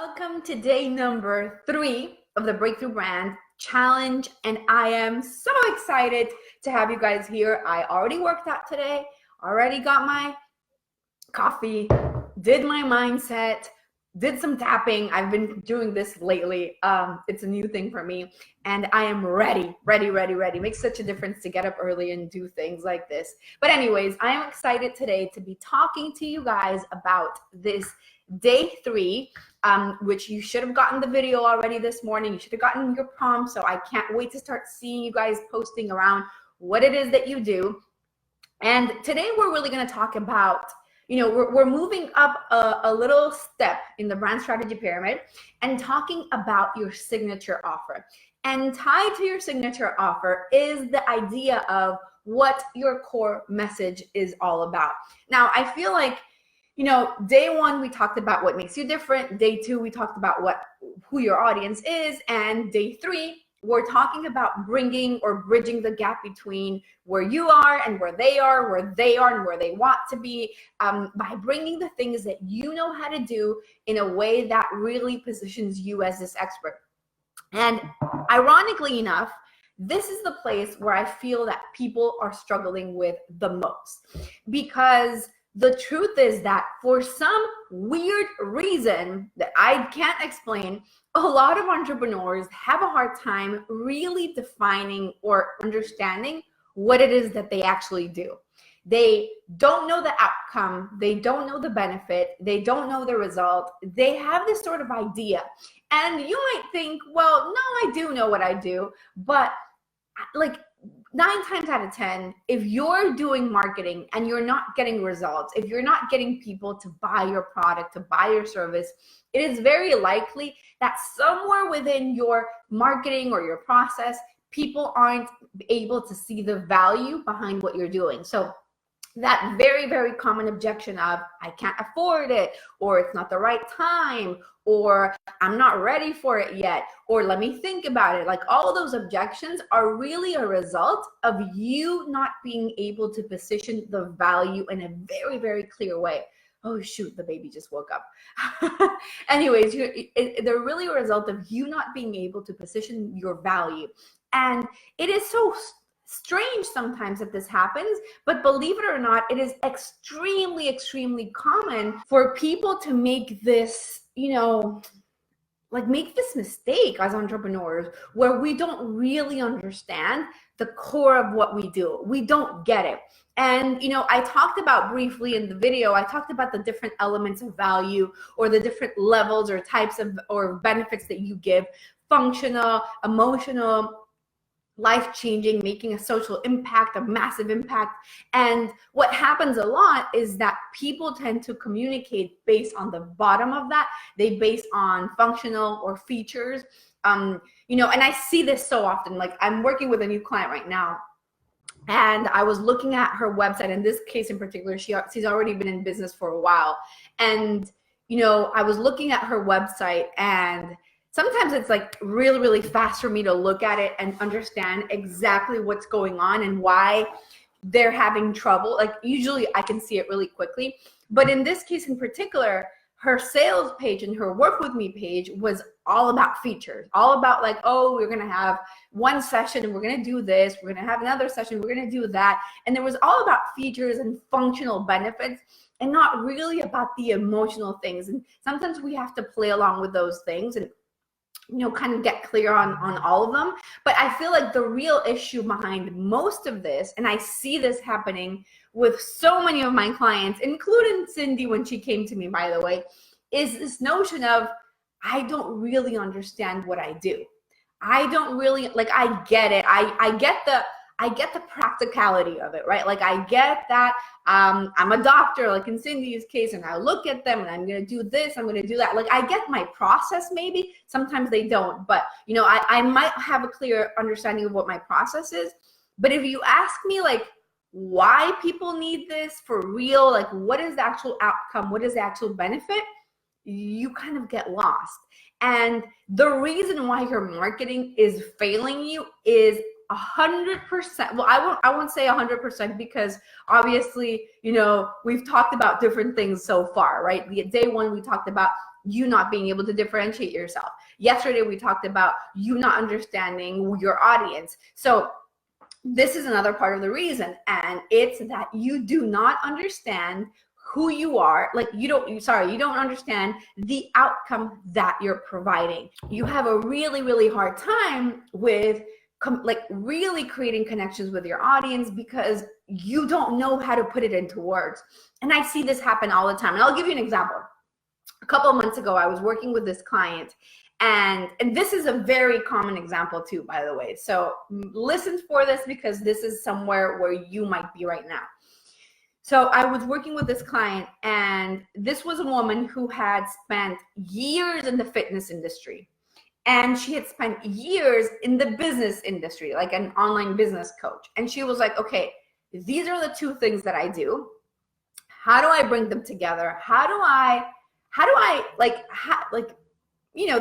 Welcome to day number 3 of the Breakthrough Brand Challenge, and I am so excited to have you guys here. I already worked out today, already got my coffee, did my mindset, did some tapping. I've been doing this lately. It's a new thing for me, and I am ready. Makes such a difference to get up early and do things like this. But anyways, I am excited today to be talking to you guys about this day 3, which you should have gotten the video already this morning. You should have gotten your prompt, so I can't wait to start seeing you guys posting around what it is that you do. And today we're really going to talk about, we're moving up a little step in the brand strategy pyramid and talking about your signature offer. And tied to your signature offer is the idea of what your core message is all about. Now, I feel like, day 1, we talked about what makes you different. Day 2, we talked about who your audience is. And day 3, we're talking about bringing or bridging the gap between where you are and where they are and where they want to be, by bringing the things that you know how to do in a way that really positions you as this expert. And ironically enough, this is the place where I feel that people are struggling with the most, because the truth is that for some weird reason that I can't explain, a lot of entrepreneurs have a hard time really defining or understanding what it is that they actually do. They don't know the outcome. They don't know the benefit. They don't know the result. They have this sort of idea. And you might think, well, no, I do know what I do. But like 9 times out of 10, if you're doing marketing and you're not getting results, if you're not getting people to buy your product, to buy your service, it is very likely that somewhere within your marketing or your process, people aren't able to see the value behind what you're doing. So that very, very common objection of, I can't afford it, or it's not the right time, or I'm not ready for it yet, or let me think about it. Like, all of those objections are really a result of you not being able to position the value in a very, very clear way. Oh shoot, the baby just woke up. Anyways, they're really a result of you not being able to position your value. And it is so strange sometimes that this happens, but believe it or not, it is extremely, extremely common for people to make this, make this mistake as entrepreneurs, where we don't really understand the core of what we do. We don't get it. And, I talked about briefly in the video, I talked about the different elements of value, or the different levels or types of, or benefits that you give: functional, emotional, life-changing, making a social impact, a massive impact. And what happens a lot is that people tend to communicate based on the bottom of that. They base on functional or features, and I see this so often. Like, I'm working with a new client right now, and I was looking at her website. In this case in particular, she's already been in business for a while. And, I was looking at her website, and sometimes it's like really, really fast for me to look at it and understand exactly what's going on and why they're having trouble. Like, usually I can see it really quickly. But in this case in particular, her sales page and her work with me page was all about features, all about like, oh, we're going to have one session and we're going to do this. We're going to have another session. We're going to do that. And it was all about features and functional benefits, and not really about the emotional things. And sometimes we have to play along with those things and kind of get clear on all of them. But I feel like the real issue behind most of this, and I see this happening with so many of my clients, including Cindy when she came to me, by the way, is this notion of, I don't really understand what I do. I don't really, I get it. I get the practicality of it, right? Like, I get that I'm a doctor, like in Cindy's case, and I look at them and I'm going to do this, I'm going to do that. Like, I get my process maybe. Sometimes they don't, but I might have a clear understanding of what my process is. But if you ask me like why people need this for real, like what is the actual outcome, what is the actual benefit, you kind of get lost. And the reason why your marketing is failing you is 100%, well, I won't say 100% because obviously, we've talked about different things so far, right? Day one, we talked about you not being able to differentiate yourself. Yesterday, we talked about you not understanding your audience. So this is another part of the reason, and it's that you do not understand who you are. Like you don't understand the outcome that you're providing. You have a really, really hard time with really creating connections with your audience because you don't know how to put it into words. And I see this happen all the time. And I'll give you an example. A couple of months ago, I was working with this client, and this is a very common example too, by the way. So listen for this because this is somewhere where you might be right now. So I was working with this client, and this was a woman who had spent years in the fitness industry, and she had spent years in the business industry, like an online business coach. And she was like, okay, these are the two things that I do. How do I bring them together?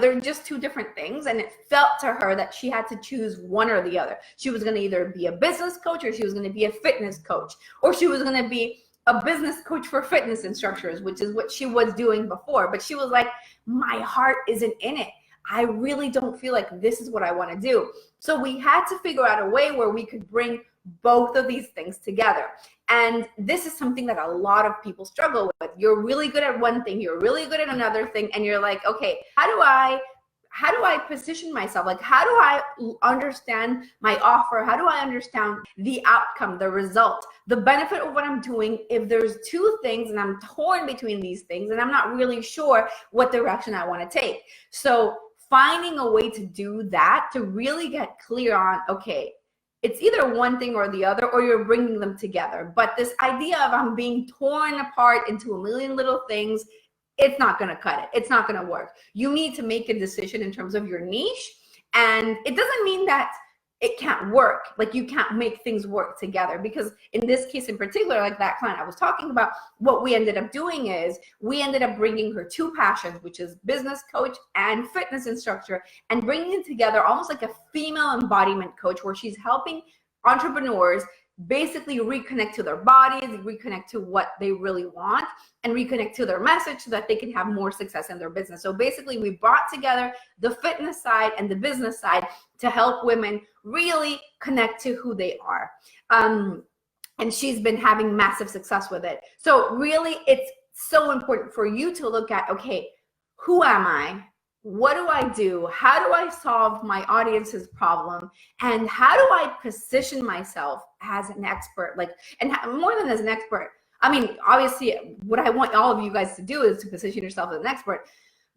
They're just two different things. And it felt to her that she had to choose one or the other. She was going to either be a business coach, or she was going to be a fitness coach, or she was going to be a business coach for fitness instructors, which is what she was doing before. But she was like, my heart isn't in it. I really don't feel like this is what I want to do. So we had to figure out a way where we could bring both of these things together. And this is something that a lot of people struggle with. You're really good at one thing, you're really good at another thing, and you're like, okay, how do I position myself? Like, how do I understand my offer? How do I understand the outcome, the result, the benefit of what I'm doing if there's two things and I'm torn between these things and I'm not really sure what direction I want to take? So finding a way to do that, to really get clear on, okay, it's either one thing or the other, or you're bringing them together. But this idea of I'm being torn apart into a million little things, it's not going to cut it. It's not going to work. You need to make a decision in terms of your niche. And it doesn't mean that it can't work. Like you can't make things work together, because in this case in particular, like that client I was talking about, what we ended up doing is we ended up bringing her two passions, which is business coach and fitness instructor, and bringing it together almost like a female embodiment coach, where she's helping entrepreneurs basically reconnect to their bodies, reconnect to what they really want, and reconnect to their message so that they can have more success in their business. So basically we brought together the fitness side and the business side to help women really connect to who they are. And she's been having massive success with it. So really it's so important for you to look at, okay, who am I? What do I do? How do I solve my audience's problem? And how do I position myself as an expert? And more than as an expert, I mean, obviously what I want all of you guys to do is to position yourself as an expert.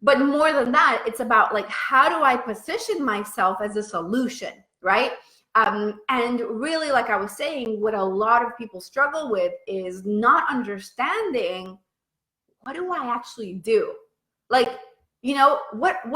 But more than that, it's about how do I position myself as a solution, right? And really, like I was saying, what a lot of people struggle with is not understanding, what do I actually do? What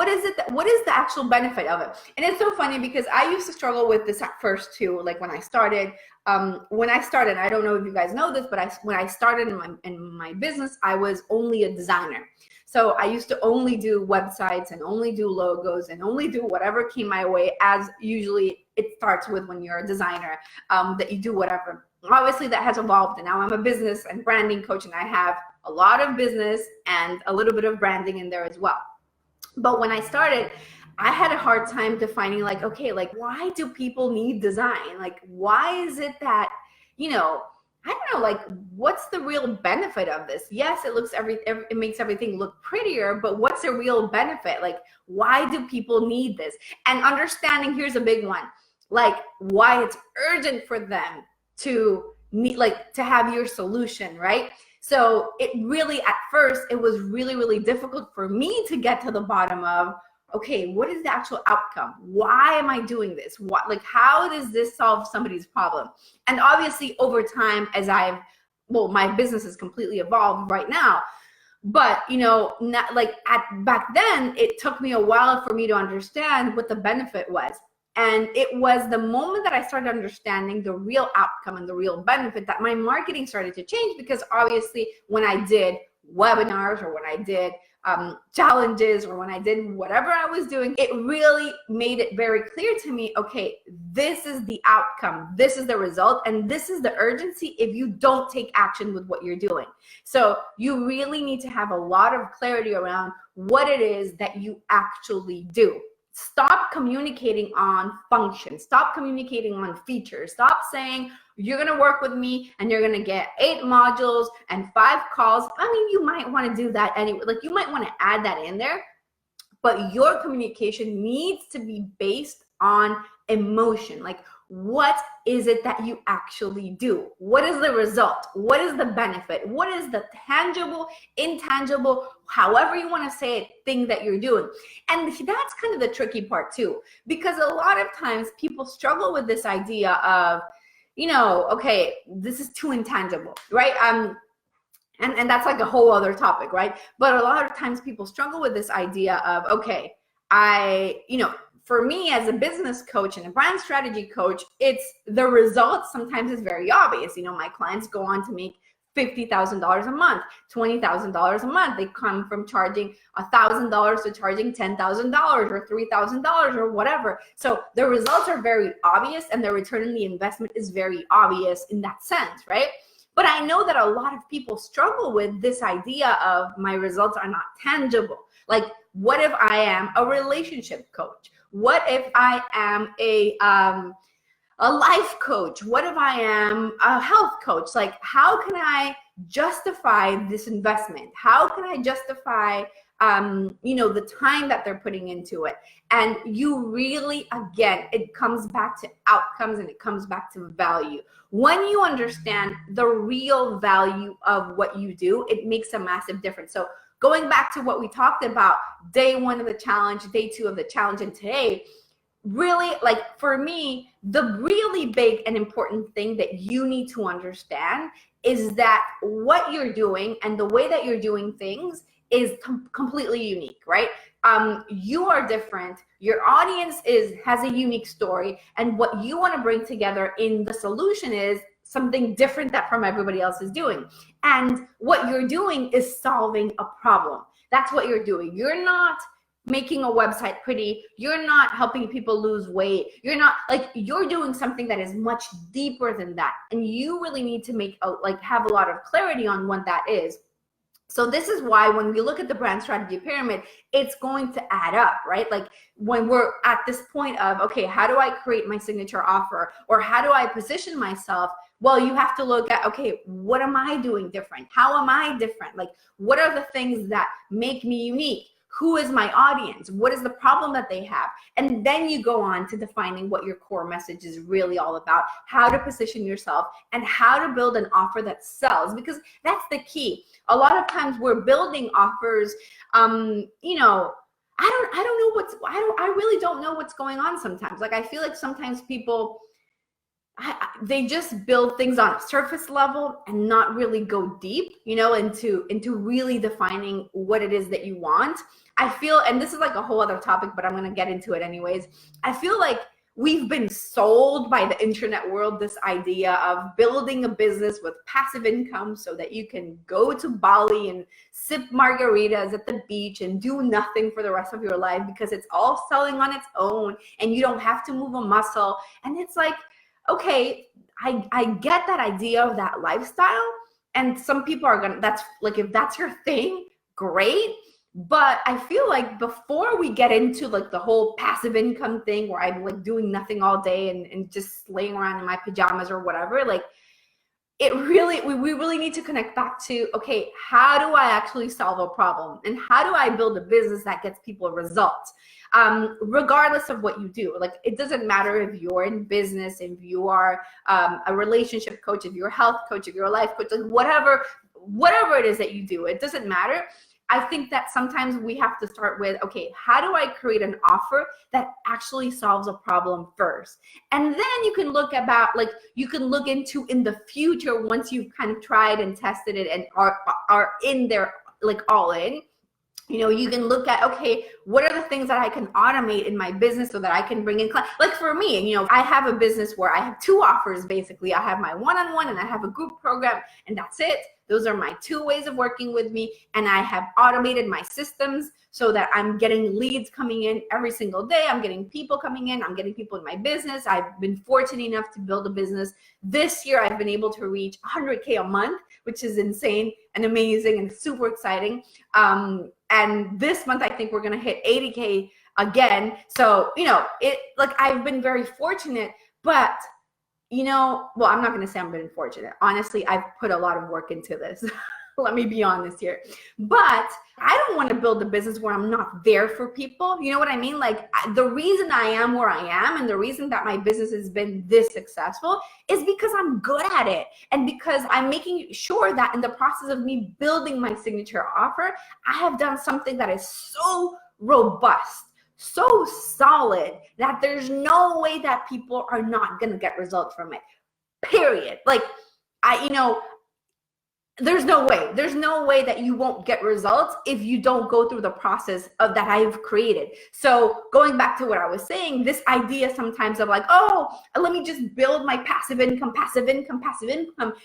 is it what is the actual benefit of it? And it's so funny because I used to struggle with this at first too. Like when I started, I don't know if you guys know this, but when I started in my business, I was only a designer. So I used to only do websites and only do logos and only do whatever came my way, as usually it starts with when you're a designer, that you do whatever. Obviously that has evolved, and now I'm a business and branding coach, and I have a lot of business and a little bit of branding in there as well. But when I started, I had a hard time defining why do people need design? Why is it that, I don't know, what's the real benefit of this? Yes, it makes everything look prettier, but what's the real benefit? Why do people need this? And understanding, here's a big one, why it's urgent for them to need, to have your solution, right? So it really, at first, it was really, really difficult for me to get to the bottom of, okay, what is the actual outcome? Why am I doing this? How does this solve somebody's problem? And obviously over time, my business has completely evolved right now, but back then, it took me a while for me to understand what the benefit was. And it was the moment that I started understanding the real outcome and the real benefit that my marketing started to change, because obviously when I did webinars or when I did challenges or when I did whatever I was doing, it really made it very clear to me, okay, this is the outcome, this is the result, and this is the urgency if you don't take action with what you're doing. So you really need to have a lot of clarity around what it is that you actually do. Stop communicating on functions. Stop communicating on features. Stop saying you're going to work with me and you're going to get 8 modules and 5 calls. I mean, you might want to do that anyway. Like, you might want to add that in there, but your communication needs to be based on emotion. Like, what is it that you actually do? What is the result? What is the benefit? What is the tangible, intangible, however you want to say it, thing that you're doing? And that's kind of the tricky part too, because a lot of times people struggle with this idea of, you know, okay, this is too intangible, right? And that's like a whole other topic, right? But a lot of times people struggle with this idea of, okay, for me as a business coach and a brand strategy coach, it's the results sometimes is very obvious. You know, my clients go on to make $50,000 a month, $20,000 a month. They come from charging $1,000 to charging $10,000 or $3,000 or whatever. So the results are very obvious and the return on the investment is very obvious in that sense, right? But I know that a lot of people struggle with this idea of my results are not tangible. Like, what if I am a relationship coach? What if I am a life coach? What if I am a health coach? Like, how can I justify this investment? How can I justify, the time that they're putting into it? And you really, again, it comes back to outcomes and it comes back to value. When you understand the real value of what you do, it makes a massive difference. So going back to what we talked about, day 1 of the challenge, day 2 of the challenge, and today, really, like, for me, the really big and important thing that you need to understand is that what you're doing and the way that you're doing things is completely unique, right? You are different. Your audience has a unique story, and what you want to bring together in the solution is something different that from everybody else is doing. And what you're doing is solving a problem. That's what you're doing. You're not making a website pretty. You're not helping people lose weight. You're not, like, you're doing something that is much deeper than that. And you really need to have a lot of clarity on what that is. So this is why when we look at the brand strategy pyramid, it's going to add up, right? Like, when we're at this point of, okay, how do I create my signature offer? Or how do I position myself? Well, you have to look at, okay, what am I doing different? How am I different? Like, what are the things that make me unique? Who is my audience? What is the problem that they have? And then you go on to defining what your core message is really all about, how to position yourself, and how to build an offer that sells, because that's the key. A lot of times we're building offers, I really don't know what's going on sometimes. Like, I feel like sometimes people, they just build things on a surface level and not really go deep, into really defining what it is that you want. I feel, and this is like a whole other topic, but I'm going to get into it anyways. I feel like we've been sold by the internet world this idea of building a business with passive income so that you can go to Bali and sip margaritas at the beach and do nothing for the rest of your life because it's all selling on its own and you don't have to move a muscle. And it's like, okay, I get that idea of that lifestyle, and some people are gonna, that's like, if that's your thing, great. But I feel like before we get into like the whole passive income thing where I'm like doing nothing all day and just laying around in my pajamas or whatever, like, we really need to connect back to, okay, how do I actually solve a problem? And how do I build a business that gets people results? Regardless of what you do. Like, it doesn't matter if you're in business, if you are a relationship coach, if you're a health coach, if you're a life coach, like whatever it is that you do, it doesn't matter. I think that sometimes we have to start with, okay, how do I create an offer that actually solves a problem first? And then you can look into in the future, once you've kind of tried and tested it and are in there, like all in, you can look at, okay, what are the things that I can automate in my business so that I can bring in clients? Like for me, I have a business where I have 2 offers, basically. I have my one-on-one and I have a group program, and that's it. Those are my two ways of working with me. And I have automated my systems so that I'm getting leads coming in every single day. I'm getting people coming in. I'm getting people in my business. I've been fortunate enough to build a business. This year, I've been able to reach 100K a month, which is insane and amazing and super exciting. And this month, I think we're going to hit 80K again. So, I've been very fortunate, but well, I'm not going to say I've been fortunate. Honestly, I've put a lot of work into this. Let me be honest here. But I don't want to build a business where I'm not there for people. You know what I mean? The reason I am where I am and the reason that my business has been this successful is because I'm good at it. And because I'm making sure that in the process of me building my signature offer, I have done something that is so robust, so solid, that there's no way that people are not going to get results from it. Period. There's no way that you won't get results if you don't go through the process of that I've created. So going back to what I was saying, this idea sometimes of let me just build my passive income,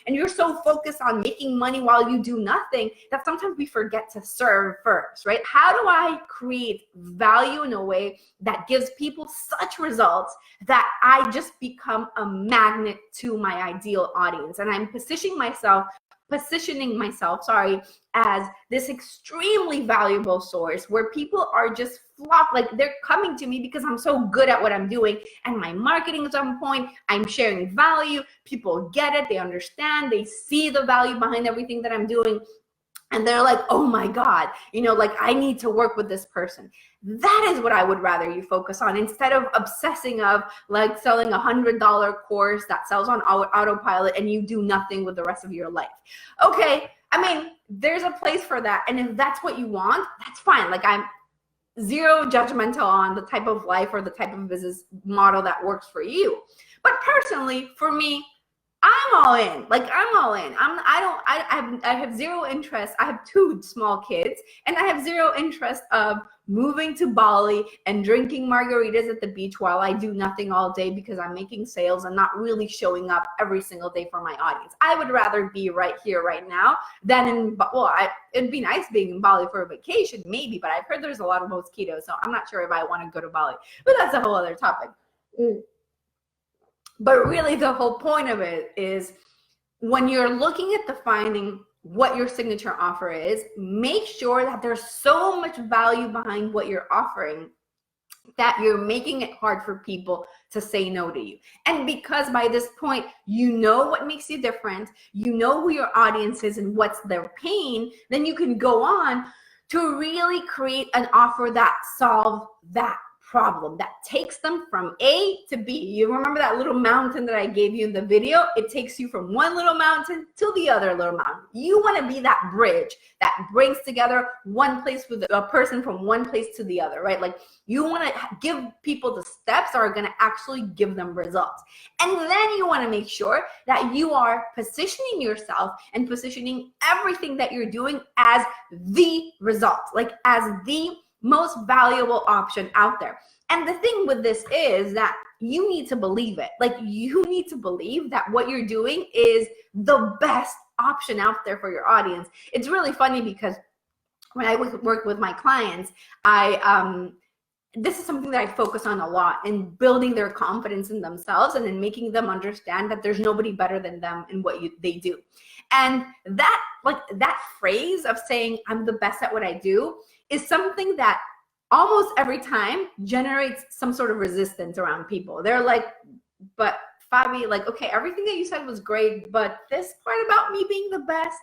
and you're so focused on making money while you do nothing that sometimes we forget to serve first, right? How do I create value in a way that gives people such results that I just become a magnet to my ideal audience? And I'm positioning myself as this extremely valuable source where people are just they're coming to me because I'm so good at what I'm doing and my marketing is on point. I'm sharing value. People get it. They understand. They see the value behind everything that I'm doing. And they're like, oh my God, I need to work with this person. That is what I would rather you focus on instead of obsessing of selling $100 course that sells on autopilot and you do nothing with the rest of your life. Okay, there's a place for that. And if that's what you want, that's fine. I'm zero judgmental on the type of life or the type of business model that works for you. But personally, for me, I'm all in. I'm all in. I have zero interest. I have 2 small kids and I have zero interest of moving to Bali and drinking margaritas at the beach while I do nothing all day because I'm making sales and not really showing up every single day for my audience. I would rather be right here, right now than it'd be nice being in Bali for a vacation, maybe, but I've heard there's a lot of mosquitoes, so I'm not sure if I want to go to Bali, but that's a whole other topic. But really the whole point of it is when you're looking at defining what your signature offer is, make sure that there's so much value behind what you're offering that you're making it hard for people to say no to you. And because by this point, you know what makes you different, you know who your audience is and what's their pain, then you can go on to really create an offer that solves that problem, that takes them from A to B. You remember that little mountain that I gave you in the video? It takes you from one little mountain to the other little mountain. You want to be that bridge that brings together one place with a person from one place to the other, right? You want to give people the steps that are going to actually give them results. And then you want to make sure that you are positioning yourself and positioning everything that you're doing as the result, as the most valuable option out there. And the thing with this is that you need to believe it. You need to believe that what you're doing is the best option out there for your audience. It's really funny because when I work with my clients, this is something that I focus on a lot in building their confidence in themselves and in making them understand that there's nobody better than them in what they do. And that phrase of saying I'm the best at what I do is something that almost every time generates some sort of resistance around people. They're like, but Fabi, okay, everything that you said was great, but this part about me being the best,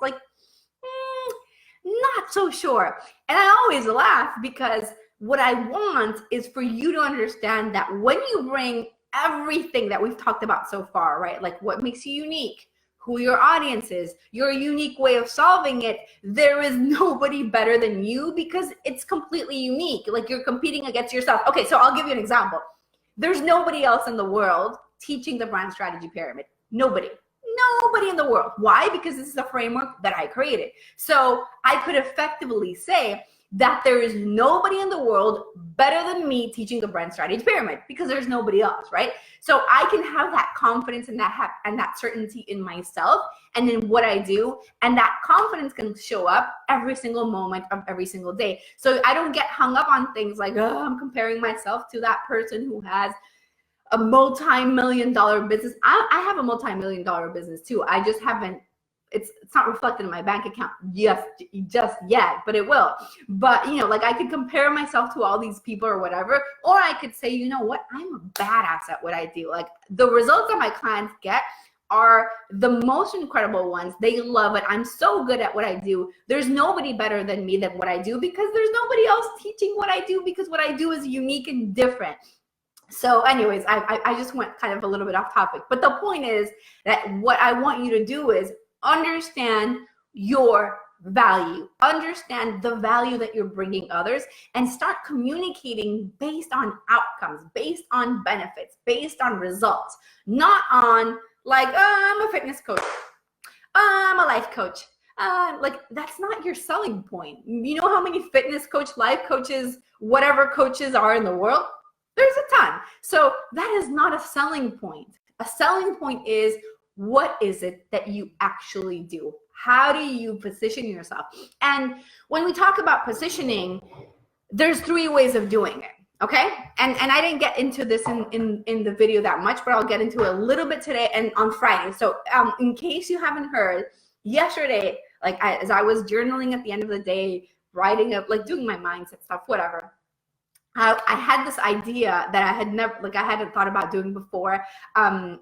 not so sure. And I always laugh because what I want is for you to understand that when you bring everything that we've talked about so far, right? What makes you unique, who your audience is, your unique way of solving it, there is nobody better than you because it's completely unique. You're competing against yourself. Okay, so I'll give you an example. There's nobody else in the world teaching the brand strategy pyramid. Nobody in the world. Why? Because this is a framework that I created. So I could effectively say that there is nobody in the world better than me teaching the brand strategy pyramid, because there's nobody else, right? So I can have that confidence and that certainty in myself and in what I do, and that confidence can show up every single moment of every single day. So I don't get hung up on things like, oh, I'm comparing myself to that person who has a multi-million-dollar business. I have a multi-million-dollar business too. I just haven't, it's not reflected in my bank account just yet, but it will. But you know, like, I could compare myself to all these people or whatever, or I could say, you know what, I'm a badass at what I do. Like, the results that my clients get are the most incredible ones. They love it. I'm so good at what I do. There's nobody better than me than what I do, because there's nobody else teaching what I do, because what I do is unique and different. So anyways, I just went kind of a little bit off topic, but the point is that what I want you to do is understand your value, understand the value that you're bringing others, and start communicating based on outcomes, based on benefits, based on results, not on like, oh, I'm a fitness coach, I'm a life coach. Like, that's not your selling point. You know how many fitness coach, life coaches, whatever coaches are in the world? There's a ton. So that is not a selling point. A selling point is, what is it that you actually do? How do you position yourself? And when we talk about positioning, there's 3 ways of doing it. Okay. And I didn't get into this in the video that much, but I'll get into it a little bit today and on Friday. So in case you haven't heard, yesterday, like, as I was journaling at the end of the day, writing up, like, doing my mindset stuff, whatever, I had this idea that I had never, like, I hadn't thought about doing before,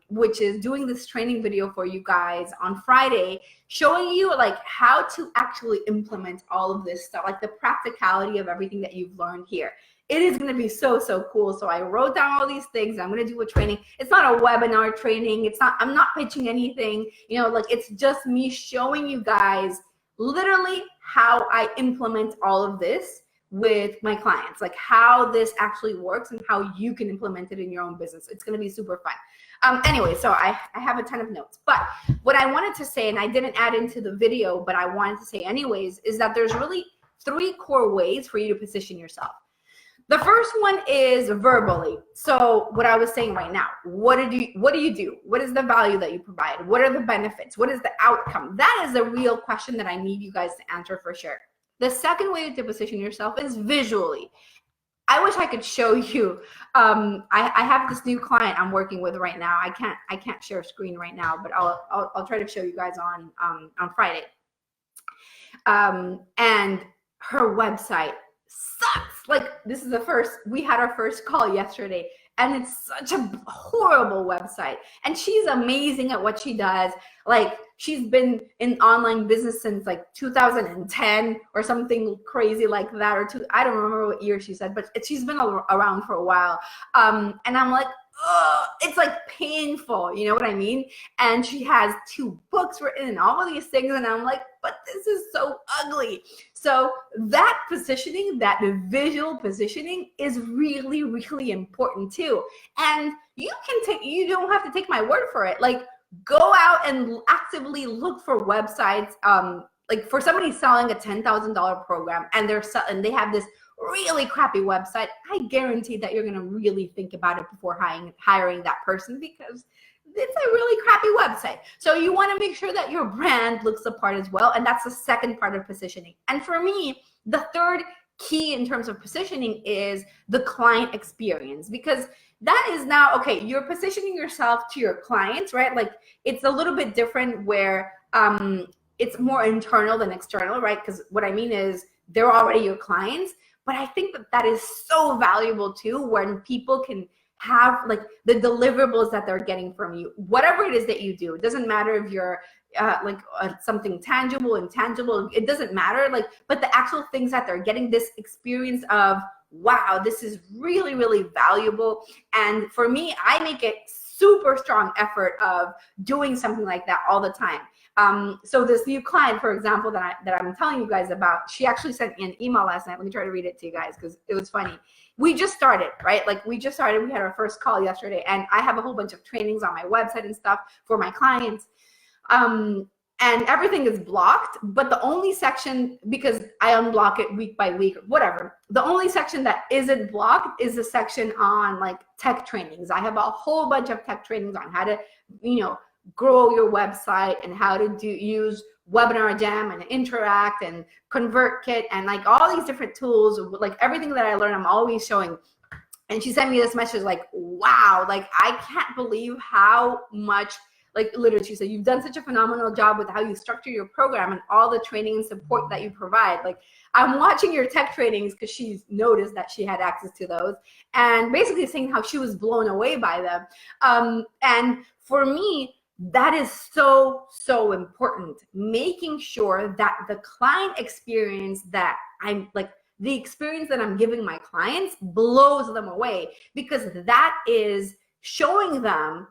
which is doing this training video for you guys on Friday, showing you like how to actually implement all of this stuff, like the practicality of everything that you've learned here. It is going to be so cool. So I wrote down all these things. I'm going to do a training. It's not a webinar training. I'm not pitching anything, you know, like, it's just me showing you guys literally how I implement all of this with my clients, like how this actually works and how you can implement it in your own business. It's going to be super fun. Anyway, so I have a ton of notes, but what I wanted to say, and I didn't add into the video, but I wanted to say anyways, is that there's really 3 core ways for you to position yourself. The first one is verbally. So what I was saying right now, what do you do? What is the value that you provide? What are the benefits? What is the outcome? That is a real question that I need you guys to answer for sure. The second way to position yourself is visually. I wish I could show you. I have this new client I'm working with right now. I can't share screen right now, but I'll try to show you guys on Friday. And her website sucks. Like, this is we had our first call yesterday, and it's such a horrible website. And she's amazing at what she does. Like, she's been in online business since like 2010 or something crazy like that, or I don't remember what year she said, but she's been around for a while. And I'm like, oh, it's like painful, you know what I mean? And she has 2 books written and all of these things, and I'm like, but this is so ugly. So that positioning, that visual positioning, is really, really important too. And you don't have to take my word for it. Like, go out and actively look for websites. Like, for somebody selling a $10,000 program and they have this really crappy website, I guarantee that you're going to really think about it before hiring that person, because it's a really crappy website. So you want to make sure that your brand looks the part as well. And that's the second part of positioning. And for me, the third key in terms of positioning is the client experience, because that is now, okay, you're positioning yourself to your clients, right? Like, it's a little bit different where it's more internal than external, right? Because what I mean is, they're already your clients. But I think that is so valuable too, when people can have like the deliverables that they're getting from you, whatever it is that you do. It doesn't matter if you're something tangible, intangible, it doesn't matter. Like, but the actual things that they're getting, this experience of, wow, this is really, really valuable. And for me, I make a super strong effort of doing something like that all the time. So this new client, for example, that I'm telling you guys about, she actually sent me an email last night. Let me try to read it to you guys, because it was funny. We just started, right? Like, we just started. We had our first call yesterday, and I have a whole bunch of trainings on my website and stuff for my clients. And and everything is blocked, but the only section, because I unblock it week by week or whatever, the only section that isn't blocked is the section on like tech trainings. I have a whole bunch of tech trainings on how to, grow your website and how to use Webinar Jam and Interact and ConvertKit and like all these different tools, like everything that I learned, I'm always showing. And she sent me this message like, wow, like I can't believe how much, like literally she said, you've done such a phenomenal job with how you structure your program and all the training and support that you provide. Like I'm watching your tech trainings because she's noticed that she had access to those and basically saying how she was blown away by them. And for me, that is so, so important. Making sure that the client experience that I'm like, the experience that I'm giving my clients blows them away, because that is showing them,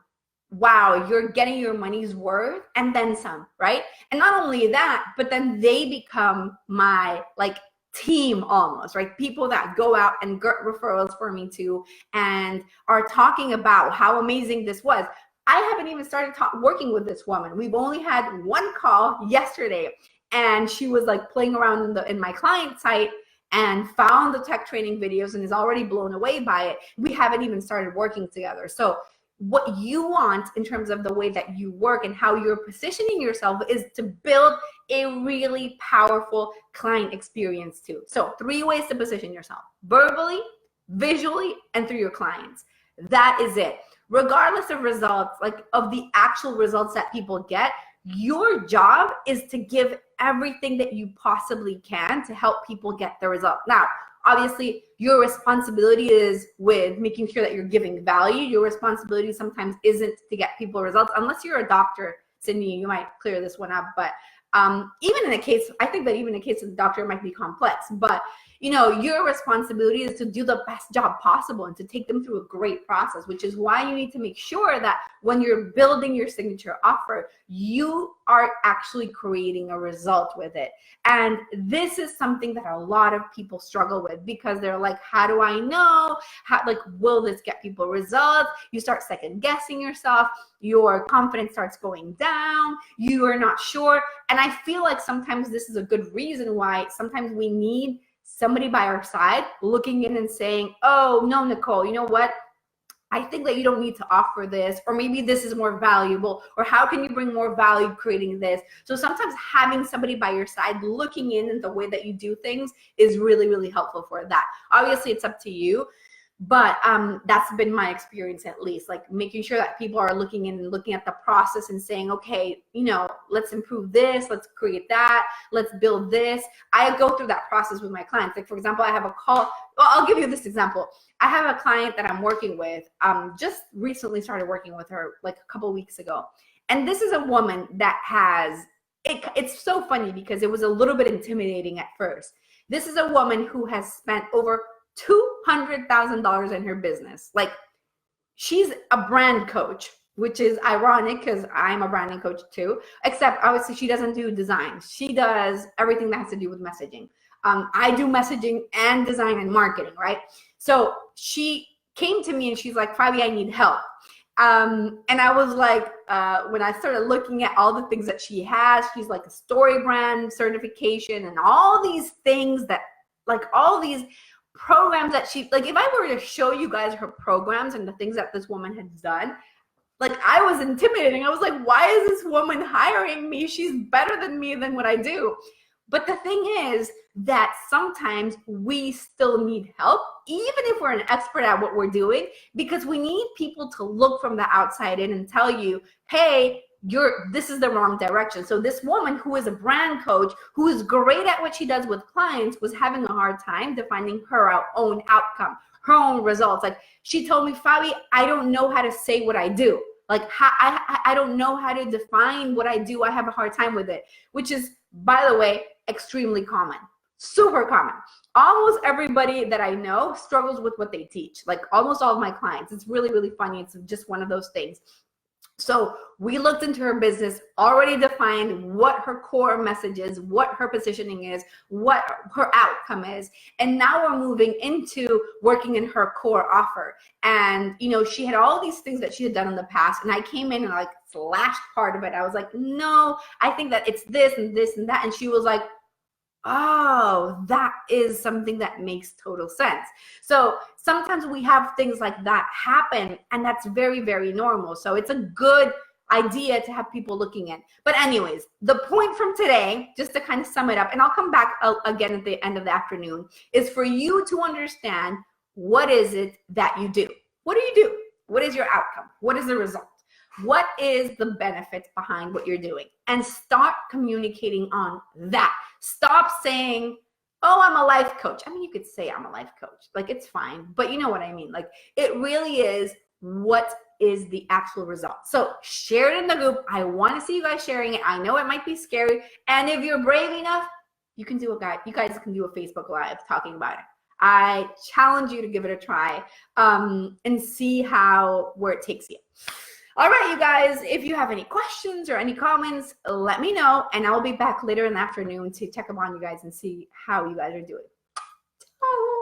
wow, you're getting your money's worth and then some, right? And not only that, but then they become my like team almost, right? People that go out and get referrals for me too and are talking about how amazing this was. I haven't even started working with this woman. We've only had one call yesterday, and she was like playing around in my client site and found the tech training videos and is already blown away by it. We haven't even started working together. So what you want in terms of the way that you work and how you're positioning yourself is to build a really powerful client experience too. So 3 ways to position yourself: verbally, visually, and through your clients. That is it. Regardless of results, like of the actual results that people get, your job is to give everything that you possibly can to help people get the result. Now, obviously, your responsibility is with making sure that you're giving value. Your responsibility sometimes isn't to get people results, unless you're a doctor, Sydney, you might clear this one up. But even in the case, I think that even in the case of the doctor, it might be complex. But your responsibility is to do the best job possible and to take them through a great process, which is why you need to make sure that when you're building your signature offer, you are actually creating a result with it. And this is something that a lot of people struggle with, because they're like, how do I know? Will this get people results? You start second guessing yourself. Your confidence starts going down. You are not sure. And I feel like sometimes this is a good reason why sometimes we need somebody by our side looking in and saying, oh, no, Nicole, you know what? I think that you don't need to offer this, or maybe this is more valuable, or how can you bring more value creating this? So sometimes having somebody by your side looking in the way that you do things is really, really helpful for that. Obviously, it's up to you. But that's been my experience, at least, like making sure that people are looking in and looking at the process and saying, okay, let's improve this, let's create that, let's build this. I go through that process with my clients. Like, for example, I have a call. Well, I'll give you this example. I have a client that I'm working with, just recently started working with her like a couple weeks ago. And this is a woman that has, it's so funny because it was a little bit intimidating at first. This is a woman who has spent over $200,000 in her business. Like, she's a brand coach, which is ironic because I'm a branding coach too, except obviously she doesn't do design. She does everything that has to do with messaging. I do messaging and design and marketing, right? So she came to me and she's like, Fabi, I need help. And I was like, when I started looking at all the things that she has, she's like a story brand certification and all these things that, like all these programs that she, like if I were to show you guys her programs and the things that this woman has done, like I was intimidating. I was like, why is this woman hiring me? She's better than me than what I do. But the thing is that sometimes we still need help, even if we're an expert at what we're doing, because we need people to look from the outside in and tell you, hey, this is the wrong direction. So this woman who is a brand coach, who is great at what she does with clients, was having a hard time defining her own outcome, her own results. Like she told me, Fabi, I don't know how to say what I do. Like I don't know how to define what I do. I have a hard time with it, which is, by the way, extremely common, super common. Almost everybody that I know struggles with what they teach. Like almost all of my clients. It's really, really funny. It's just one of those things. So we looked into her business, already defined what her core message is, what her positioning is, what her outcome is. And now we're moving into working in her core offer. And, she had all these things that she had done in the past. And I came in and like slashed part of it. I was like, no, I think that it's this and this and that. And she was like, oh, that is something that makes total sense. So sometimes we have things like that happen, and that's very, very normal. So it's a good idea to have people looking in. But anyways, the point from today, just to kind of sum it up, and I'll come back again at the end of the afternoon, is for you to understand, what is it that you do? What do you do? What is your outcome? What is the result? What is the benefit behind what you're doing? And start communicating on that. Stop saying, oh, I'm a life coach. I mean, you could say I'm a life coach. Like, it's fine. But you know what I mean? Like, it really is, what is the actual result? So share it in the group. I want to see you guys sharing it. I know it might be scary. And if you're brave enough, you can do you guys can do a Facebook Live talking about it. I challenge you to give it a try and see where it takes you. All right, you guys, if you have any questions or any comments, let me know, and I'll be back later in the afternoon to check up on you guys and see how you guys are doing. Ciao.